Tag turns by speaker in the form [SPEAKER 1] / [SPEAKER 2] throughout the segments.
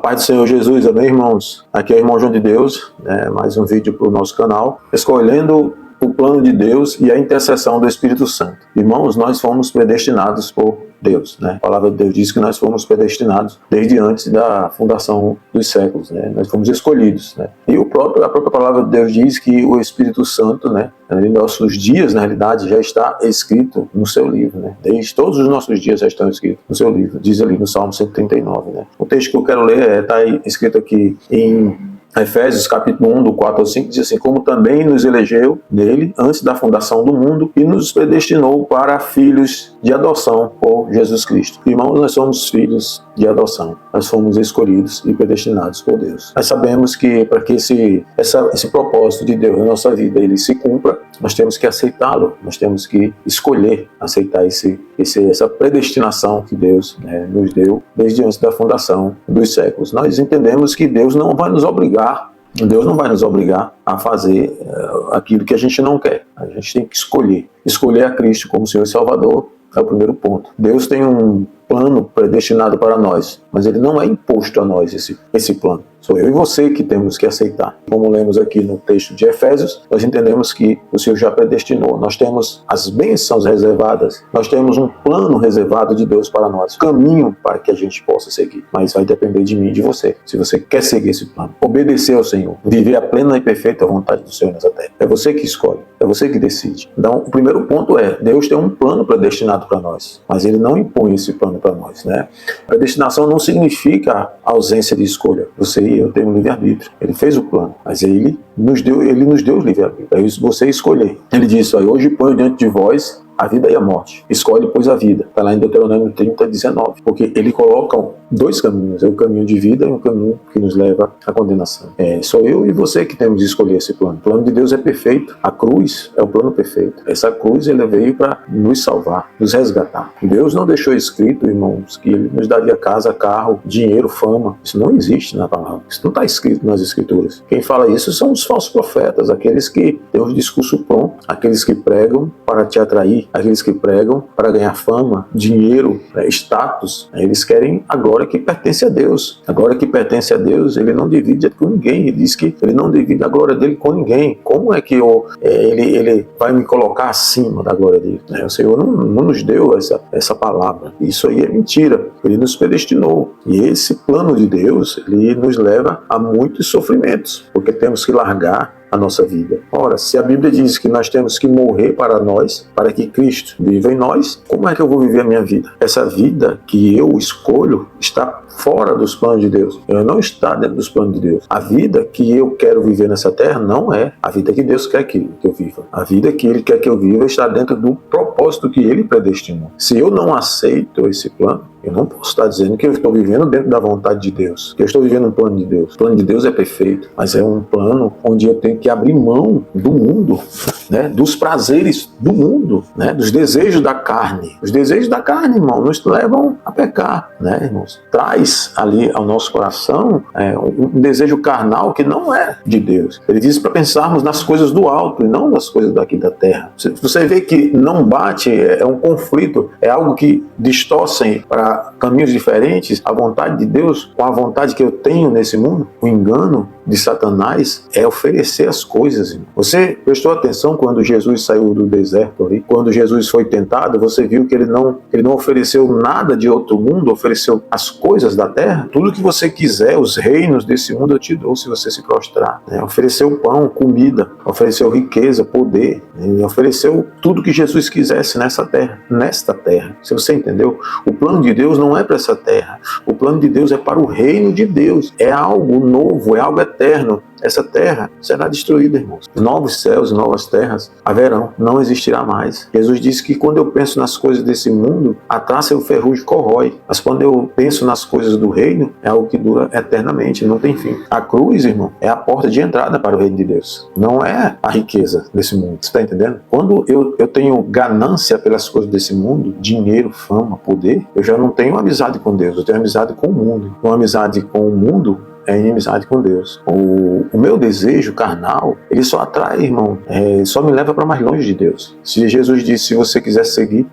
[SPEAKER 1] paz do Senhor Jesus, amém, irmãos? Aqui é o irmão João de Deus, mais um vídeo para o nosso canal, escolhendo o plano de Deus e a intercessão do Espírito Santo. Irmãos, nós fomos predestinados por Deus, A palavra de Deus diz que nós fomos predestinados desde antes da fundação dos séculos, Nós fomos escolhidos, E a própria palavra de Deus diz que o Espírito Santo, em nossos dias, na realidade, já está escrito no seu livro, Desde todos os nossos dias já estão escritos no seu livro, diz ali no Salmo 139, O texto que eu quero ler está escrito aqui em Efésios capítulo 1, do 4 ao 5, diz assim: como também nos elegeu nele antes da fundação do mundo e nos predestinou para filhos de adoção por Jesus Cristo. Irmãos, nós somos filhos de adoção. Nós fomos escolhidos e predestinados por Deus. Nós sabemos que para que esse propósito de Deus na nossa vida ele se cumpra, nós temos que aceitá-lo. Nós temos que escolher aceitar essa predestinação que Deus nos deu desde antes da fundação dos séculos. Nós entendemos que Deus não vai nos obrigar a fazer aquilo que a gente não quer. A gente tem que escolher a Cristo como Senhor e Salvador. É o primeiro ponto. Deus tem um plano predestinado para nós, mas ele não é imposto a nós esse plano. Sou eu e você que temos que aceitar. Como lemos aqui no texto de Efésios, nós entendemos que o Senhor já predestinou. Nós temos as bênçãos reservadas. Nós temos um plano reservado de Deus para nós. Caminho para que a gente possa seguir. Mas vai depender de mim e de você. Se você quer seguir esse plano. Obedecer ao Senhor. Viver a plena e perfeita vontade do Senhor nessa terra. É você que escolhe. É você que decide. Então, o primeiro ponto é, Deus tem um plano predestinado para nós. Mas Ele não impõe esse plano para nós, Predestinação não significa ausência de escolha. Você e eu temos livre-arbítrio. Ele fez o plano, mas Ele nos deu o livre-arbítrio. É isso você escolher. Ele disse: hoje ponho diante de vós a vida e a morte. Escolhe, pois, a vida. Está lá em Deuteronômio 30, 19. Porque ele coloca dois caminhos. É o caminho de vida e o caminho que nos leva à condenação. Sou eu e você que temos de escolher esse plano. O plano de Deus é perfeito. A cruz é o plano perfeito. Essa cruz ela veio para nos salvar, nos resgatar. Deus não deixou escrito, irmãos, que Ele nos daria casa, carro, dinheiro, fama. Isso não existe na palavra. Isso não está escrito nas Escrituras. Quem fala isso são os falsos profetas, aqueles que têm o discurso pronto, aqueles que pregam para te atrair, aqueles que pregam para ganhar fama, dinheiro, status. Eles querem a glória que pertence a Deus. A glória que pertence a Deus, Ele não divide com ninguém. Ele diz que Ele não divide a glória dele com ninguém. Como é que Ele vai me colocar acima da glória dele? O Senhor não nos deu essa palavra. Isso aí é mentira. Ele nos predestinou. E esse plano de Deus, Ele nos leva a muitos sofrimentos, porque temos que largar a nossa vida. Ora, se a Bíblia diz que nós temos que morrer para nós, para que Cristo viva em nós, como é que eu vou viver a minha vida? Essa vida que eu escolho está fora dos planos de Deus. Ela não está dentro dos planos de Deus. A vida que eu quero viver nessa terra não é a vida que Deus quer que eu viva. A vida que Ele quer que eu viva está dentro do propósito que Ele predestinou. Se eu não aceito esse plano, eu não posso estar dizendo que eu estou vivendo dentro da vontade de Deus, que eu estou vivendo um plano de Deus. O plano de Deus é perfeito, mas é um plano onde eu tenho que abrir mão do mundo, dos prazeres do mundo, dos desejos da carne. Os desejos da carne, irmão, nos levam a pecar, irmãos? Traz ali ao nosso coração um desejo carnal que não é de Deus. Ele diz para pensarmos nas coisas do alto e não nas coisas daqui da terra. Você vê que não bate, é um conflito, é algo que distorcem para caminhos diferentes, a vontade de Deus com a vontade que eu tenho nesse mundo. O engano de Satanás é oferecer as coisas. Irmão. Você prestou atenção quando Jesus saiu do deserto ali? Quando Jesus foi tentado, você viu que ele não ofereceu nada de outro mundo, ofereceu as coisas da terra. Tudo que você quiser, os reinos desse mundo eu te dou se você se prostrar. Ofereceu pão, comida, ofereceu riqueza, poder. Ele ofereceu tudo que Jesus quisesse nesta terra. Se você entendeu? O plano de Deus não é para essa terra. O plano de Deus é para o reino de Deus. É algo novo, é algo eterno. Essa terra será destruída, irmãos. Novos céus e novas terras haverão, não existirá mais. Jesus disse que quando eu penso nas coisas desse mundo, a traça e o ferrugem corrói. Mas quando eu penso nas coisas do reino, é algo que dura eternamente, não tem fim. A cruz, irmão, é a porta de entrada para o reino de Deus. Não é a riqueza desse mundo. Você está entendendo? Quando eu tenho ganância pelas coisas desse mundo, dinheiro, fama, poder, eu já não tenho amizade com Deus, eu tenho amizade com o mundo. Uma amizade com o mundo é inimizade com Deus. O meu desejo carnal, ele só atrai, irmão, só me leva para mais longe de Deus. Se Jesus disse, se você quiser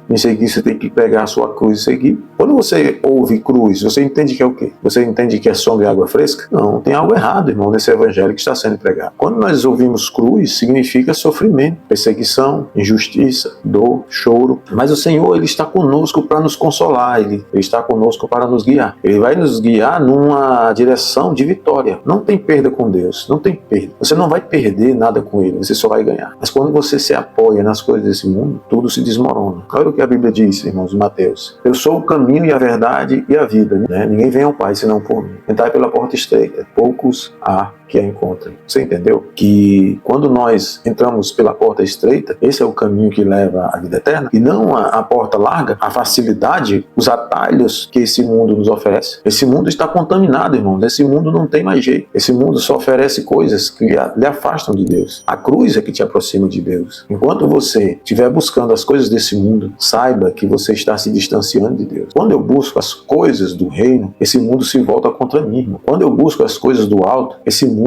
[SPEAKER 1] me seguir, você tem que pegar a sua cruz e seguir. Quando você ouve cruz, você entende que é o quê? Você entende que é sombra e água fresca? Não, tem algo errado, irmão, nesse evangelho que está sendo pregado. Quando nós ouvimos cruz, significa sofrimento, perseguição, injustiça, dor, choro. Mas o Senhor, Ele está conosco para nos consolar, Ele está conosco para nos guiar. Ele vai nos guiar numa direção de vitória. Não tem perda com Deus, não tem perda. Você não vai perder nada com Ele, você só vai ganhar. Mas quando você se apoia nas coisas desse mundo, tudo se desmorona. Olha o que a Bíblia diz, irmãos, em Mateus. Eu sou o caminho e a verdade e a vida, né? Ninguém vem ao Pai senão por mim. Entrai pela porta estreita, poucos há que a encontrem. Você entendeu? Que quando nós entramos pela porta estreita, esse é o caminho que leva à vida eterna, e não a porta larga, a facilidade, os atalhos que esse mundo nos oferece. Esse mundo está contaminado, irmãos. Esse mundo não tem mais jeito. Esse mundo só oferece coisas que lhe afastam de Deus. A cruz é que te aproxima de Deus. Enquanto você estiver buscando as coisas desse mundo, saiba que você está se distanciando de Deus. Quando eu busco as coisas do reino, esse mundo se volta contra mim, irmão. Quando eu busco as coisas do alto, esse mundo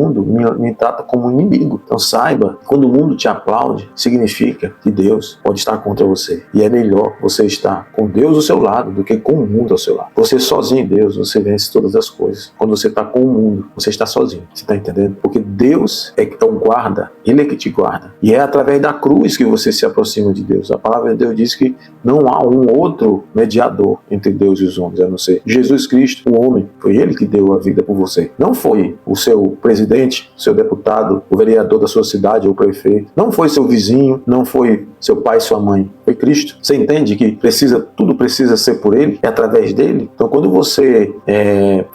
[SPEAKER 1] me trata como inimigo. Então saiba, quando o mundo te aplaude, significa que Deus pode estar contra você. E é melhor você estar com Deus ao seu lado do que com o mundo ao seu lado. Você sozinho em Deus, você vence todas as coisas. Quando você está com o mundo, você está sozinho. Você está entendendo? Porque Deus é o guarda, Ele é que te guarda. E é através da cruz que você se aproxima de Deus. A palavra de Deus diz que não há um outro mediador entre Deus e os homens, a não ser Jesus Cristo, o homem. Foi Ele que deu a vida por você. Não foi o seu presidente, seu deputado, o vereador da sua cidade ou o prefeito. Não foi seu vizinho, não foi seu pai e sua mãe. Foi Cristo. Você entende que tudo precisa ser por Ele, é através dele? Então quando você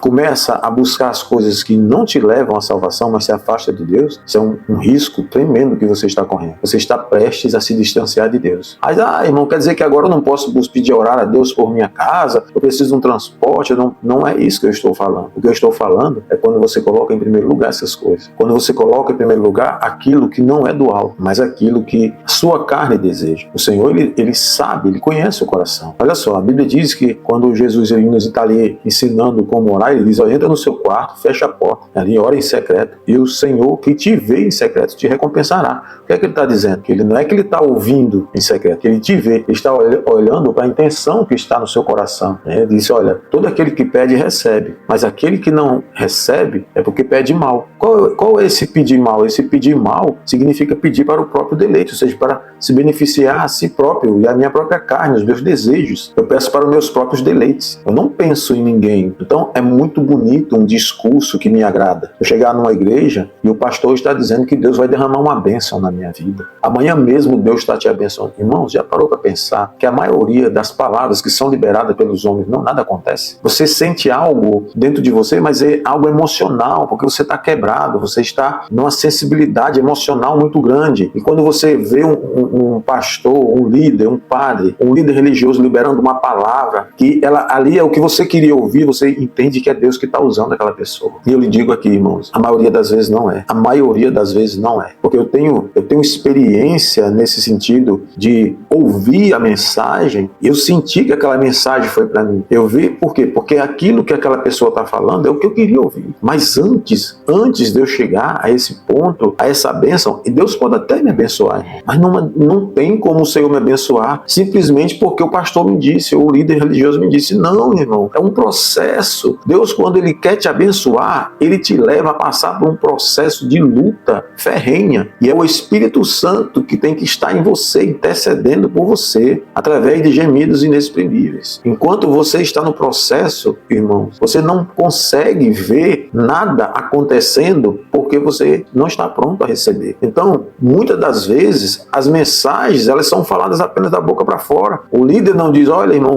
[SPEAKER 1] começa a buscar as coisas que não te levam à salvação, mas se afasta de Deus, isso é um risco tremendo que você está correndo. Você está prestes a se distanciar de Deus. Mas, irmão, quer dizer que agora eu não posso pedir orar a Deus por minha casa? Eu preciso de um transporte? Não é isso que eu estou falando. O que eu estou falando é quando você coloca em primeiro lugar essas coisas. Quando você coloca em primeiro lugar aquilo que não é do alto, mas aquilo que a sua carne deseja. O Senhor, Ele sabe, Ele conhece o coração. Olha só, a Bíblia diz que quando Jesus nos está ali ensinando como orar, Ele diz, entra no seu quarto, fecha a porta, ali ora em secreto, e o Senhor que te vê em secreto te recompensará. O que é que Ele está dizendo? Que Ele não é que Ele está ouvindo em secreto, que Ele te vê, Ele está olhando para a intenção que está no seu coração. Ele disse, olha, todo aquele que pede, recebe, mas aquele que não recebe é porque pede mal. Qual é esse pedir mal? Esse pedir mal significa pedir para o próprio deleite, ou seja, para se beneficiar a si próprio e a minha própria carne, os meus desejos. Eu peço para os meus próprios deleites. Eu não penso em ninguém. Então é muito bonito um discurso que me agrada. Eu chegar numa igreja e o pastor está dizendo que Deus vai derramar uma bênção na minha vida. Amanhã mesmo Deus está te abençoando. Irmãos, já parou para pensar que a maioria das palavras que são liberadas pelos homens, nada acontece? Você sente algo dentro de você, mas é algo emocional, porque você está quebrado, você está numa sensibilidade emocional muito grande. E quando você vê um pastor, um líder, um padre, um líder religioso liberando uma palavra, que ali é o que você queria ouvir, você entende que é Deus que está usando aquela pessoa. E eu lhe digo aqui, irmãos, a maioria das vezes não é. A maioria das vezes não é. Porque eu tenho experiência nesse sentido de ouvir a mensagem e eu senti que aquela mensagem foi para mim. Eu vi, por quê? Porque aquilo que aquela pessoa está falando é o que eu queria ouvir. Mas antes de eu chegar a esse ponto, a essa bênção, e Deus pode até me abençoar, mas não tem como o Senhor me abençoar simplesmente porque o pastor me disse, ou o líder religioso me disse. Não, irmão, é um processo. Deus, quando Ele quer te abençoar, Ele te leva a passar por um processo de luta ferrenha, e é o Espírito Santo que tem que estar em você, intercedendo por você, através de gemidos inexprimíveis. Enquanto você está no processo, irmãos, você não consegue ver nada acontecendo porque você não está pronto a receber. Então, muitas das vezes, as mensagens, elas são faladas apenas da boca para fora. O líder não diz, olha, irmão,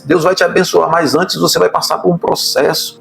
[SPEAKER 1] Deus vai te abençoar, mas antes você vai passar por um processo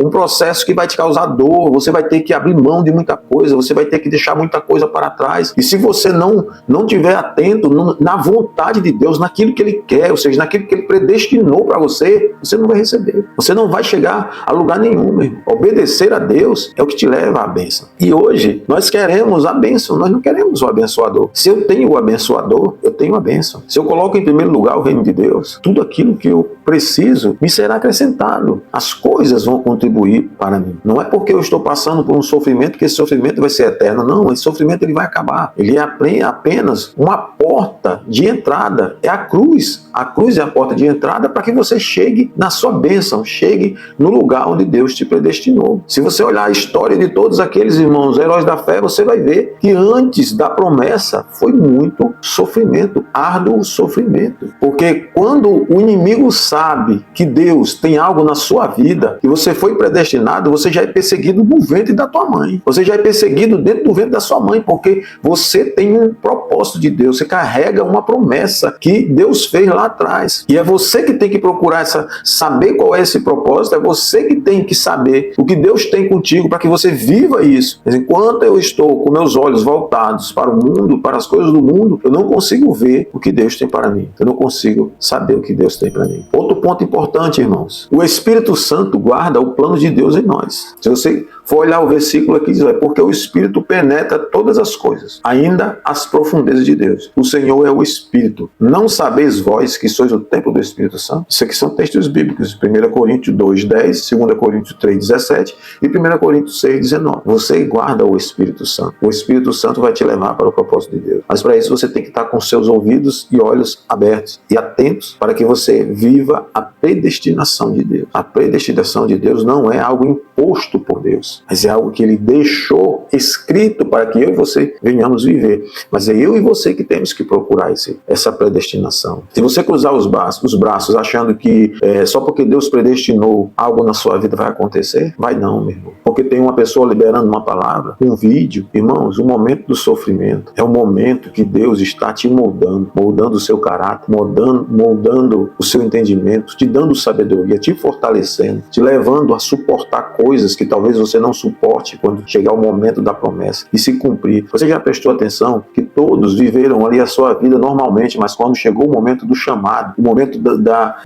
[SPEAKER 1] que vai te causar dor, você vai ter que abrir mão de muita coisa, você vai ter que deixar muita coisa para trás. E se você não estiver atento na vontade de Deus, naquilo que Ele quer, ou seja, naquilo que Ele predestinou para você, você não vai receber. Você não vai chegar a lugar nenhum, meu irmão. Obedecer a Deus é o que te leva à bênção. E hoje nós queremos a bênção, nós não queremos o abençoador. Se eu tenho o abençoador, eu tenho a bênção. Se eu coloco em primeiro lugar o reino de Deus, tudo aquilo que eu preciso me será acrescentado. As coisas vão contribuir para mim. Não é porque eu estou passando por um sofrimento que esse sofrimento vai ser eterno. Não, esse sofrimento ele vai acabar. Ele é apenas uma porta de entrada. É a cruz. A cruz é a porta de entrada para que você chegue na sua bênção, chegue no lugar onde Deus te predestinou. Se você olhar a história de todos aqueles irmãos, heróis da fé, você vai ver que antes da promessa foi muito sofrimento, árduo sofrimento. Porque quando o inimigo sabe que Deus tem algo na sua vida, que você foi predestinado, você já é perseguido no ventre da tua mãe. Você já é perseguido dentro do ventre da sua mãe, porque você tem um propósito de Deus, você carrega uma promessa que Deus fez lá atrás. E é você que tem que procurar saber qual é esse propósito, é você que tem que saber o que Deus tem contigo para que você viva isso. Mas enquanto eu estou com meus olhos voltados para o mundo, para as coisas do mundo, eu não consigo ver o que Deus tem para mim. Eu não consigo saber o que Deus tem para mim. Outro ponto importante, irmãos. O Espírito Santo guarda o plano de Deus em nós. Se você for olhar o versículo aqui, diz, porque o Espírito penetra todas as coisas, ainda as profundezas de Deus. O Senhor é o Espírito. Não sabeis vós que sois o templo do Espírito Santo? Isso aqui são textos bíblicos. 1 Coríntios 2, 10, 2 Coríntios 3, 17 e 1 Coríntios 6, 19. Você guarda o Espírito Santo. O Espírito Santo vai te levar para o propósito de Deus. Mas para isso você tem que estar com seus ouvidos e olhos abertos e atentos para que você viva a predestinação de Deus. A predestinação de Deus não é algo imposto por Deus, mas é algo que Ele deixou escrito para que eu e você venhamos viver. Mas é eu e você que temos que procurar essa predestinação. Se você cruzar os braços achando que só porque Deus predestinou algo na sua vida vai acontecer, vai não, meu irmão. Porque tem uma pessoa liberando uma palavra, um vídeo. Irmãos, o momento do sofrimento é o momento que Deus está te moldando o seu caráter, moldando o seu entendimento, te dando sabedoria, te fortalecendo, te levando a suportar coisas que talvez você não suporte quando chegar o momento da promessa e se cumprir. Você já prestou atenção que todos viveram ali a sua vida normalmente, mas quando chegou o momento do chamado, o momento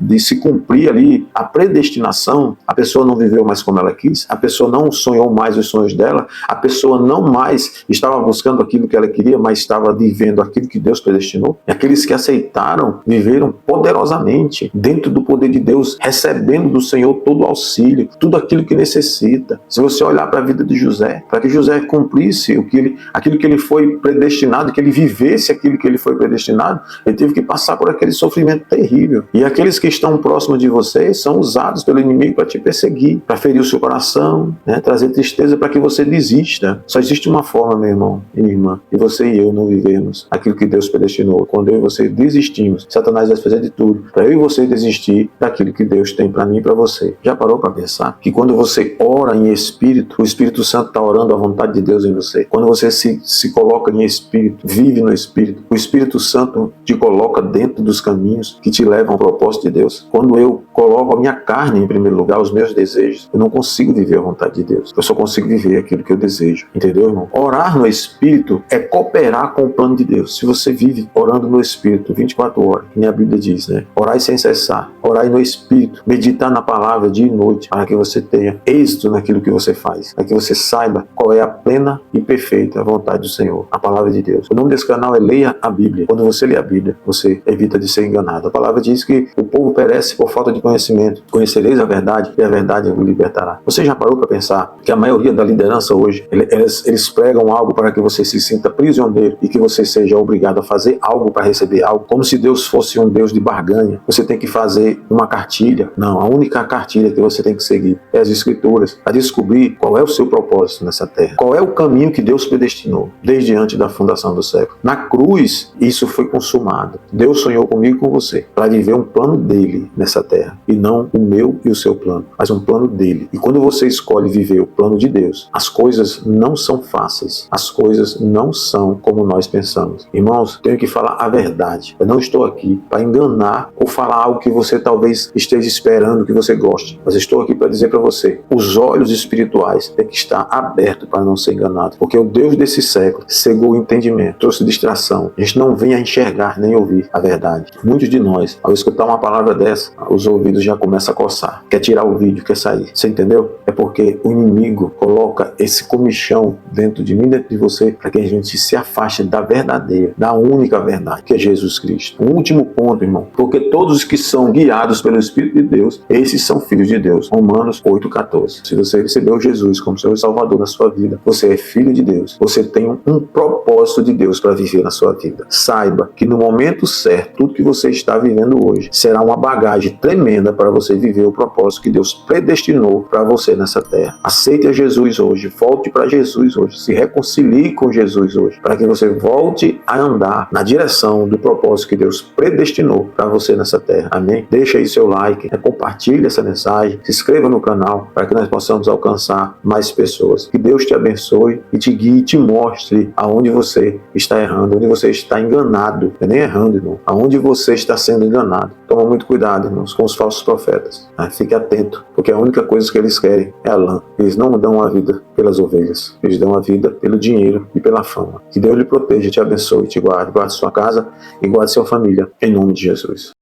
[SPEAKER 1] de se cumprir ali a predestinação, a pessoa não viveu mais como ela quis, a pessoa não sonhou mais os sonhos dela, a pessoa não mais estava buscando aquilo que ela queria, mas estava vivendo aquilo que Deus predestinou. E aqueles que aceitaram, viveram poderosamente dentro do poder de Deus, recebendo do Senhor todo o auxílio, tudo aquilo que necessita. Se você olhar para a vida de José, para que José cumprisse aquilo que ele foi predestinado, que ele vivesse aquilo que ele foi predestinado, ele teve que passar por aquele sofrimento terrível. E aqueles que estão próximos de vocês são usados pelo inimigo para te perseguir, para ferir o seu coração, trazer tristeza para que você desista. Só existe uma forma, meu irmão e minha irmã, e você e eu não vivemos aquilo que Deus predestinou. Quando eu e você desistimos, Satanás vai fazer de tudo para eu e você desistir daquilo que Deus tem para mim e para você. Já parou para pensar que quando você ora em espírito, o Espírito Santo está orando a vontade de Deus em você? Quando você se coloca em espírito, vive no espírito, o Espírito Santo te coloca dentro dos caminhos que te levam ao propósito de Deus. Quando eu coloco a minha carne em primeiro lugar, os meus desejos, eu não consigo viver a vontade de Deus. Eu só consigo viver aquilo que eu desejo. Entendeu, irmão? Orar no Espírito é cooperar com o plano de Deus. Se você vive orando no Espírito 24 horas, que nem a Bíblia diz, orai sem cessar, orai no Espírito, meditar na palavra dia e noite, para que você tenha êxito naquilo que você faz, para que você saiba qual é a plena e perfeita vontade do Senhor, a palavra de Deus. O nome desse canal é Leia a Bíblia. Quando você lê a Bíblia, você evita de ser enganado. A palavra diz que o povo perece por falta de conhecimento. Conhecereis a verdade e a verdade o libertará. Você já parou para pensar que a maioria da liderança hoje, eles pregam algo para que você se sinta prisioneiro e que você seja obrigado a fazer algo para receber algo, como se Deus fosse um Deus de barganha. Você tem que fazer uma cartilha. Não, a única cartilha que você tem que seguir é as Escrituras, a descobrir qual é o seu propósito nessa terra, qual é o caminho que Deus predestinou desde antes da fundação do século. Na cruz, isso foi consumado. Deus sonhou comigo e com você para viver um plano dele nessa terra, e não o meu e o seu plano, mas um plano dele. E quando você escolhe viver o plano de Deus, as coisas não são fáceis, as coisas não são como nós pensamos. Irmãos, tenho que falar a verdade. Eu não estou aqui para enganar ou falar algo que você talvez esteja esperando que você goste, mas estou aqui para dizer para você, os olhos espirituais têm que estar abertos para não ser enganado, porque o Deus desse século cegou o entendimento, trouxe distração. A gente não vem a enxergar nem ouvir a verdade. Muitos de nós, ao escutar uma palavra dessa, os ouvidos ouvido já começa a coçar. Quer tirar o vídeo, quer sair. Você entendeu? É porque o inimigo coloca esse comichão dentro de mim, dentro de você, para que a gente se afaste da verdadeira, da única verdade, que é Jesus Cristo. O último ponto, irmão, porque todos os que são guiados pelo Espírito de Deus, esses são filhos de Deus. Romanos 8,14. Se você recebeu Jesus como seu Salvador na sua vida, você é filho de Deus. Você tem um propósito de Deus para viver na sua vida. Saiba que no momento certo, tudo que você está vivendo hoje será uma bagagem tremenda para você viver o propósito que Deus predestinou para você nessa terra. Aceite a Jesus hoje, volte para Jesus hoje, se reconcilie com Jesus hoje, para que você volte a andar na direção do propósito que Deus predestinou para você nessa terra. Amém? Deixa aí seu like, compartilhe essa mensagem, se inscreva no canal para que nós possamos alcançar mais pessoas. Que Deus te abençoe e te guie, te mostre aonde você está errando, onde você está enganado. Não é nem errando, irmão. Aonde você está sendo enganado. Toma muito cuidado, irmãos, com os falsos profetas. Fique atento, porque a única coisa que eles querem é a lã. Eles não dão a vida pelas ovelhas. Eles dão a vida pelo dinheiro e pela fama. Que Deus lhe proteja, te abençoe, te guarde. Guarde sua casa e guarde sua família. Em nome de Jesus.